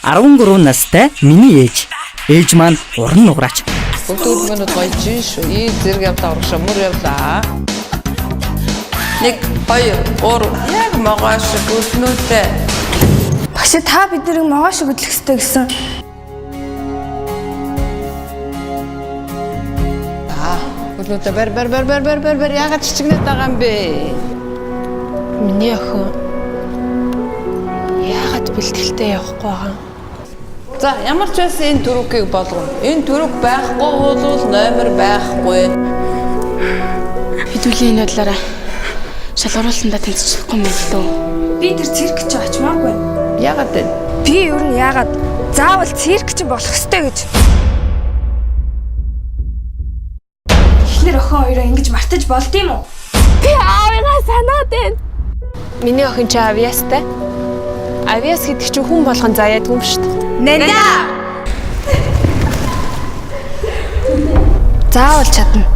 13 настай миний ээж. Ээж маань уран нуграач. Бүгд минут гоёж шүү. Зэрэг явлаа урагшаа мөр явлаа. 1 2 3 яг могоо шиг өснөөтэй. Багш та биднийг могоо шиг хөдлөх ёстой гэсэн. Өснөөтэй бэр ягаад чичгнээд байгаа юм бэ? Миний охин яагаад бэлтгэлтэй явахгүй байгаа? За ямар ч байсан энэ түрүүгийг болгоно. Энэ түрүүг байхгүй бол номер байхгүй. Хэдүүлээ энэ бодлаараа шалгаруулсандаа тэнцчихгүй юм лөө. Би тэр цирк чи очмаагүй. Ягаад вэ? Би юу н яагаад заавал цирк чи болох ёстой гэж. Эхнэр охин хоёроо ингэж мартаж болд юм уу? Би аавыгаа санаад байна. Миний охин чи авиастай. Авиас гэдэг чинь хүн болгон заяадгүй юм шүү дээ. Нэнда. Заавал чадна.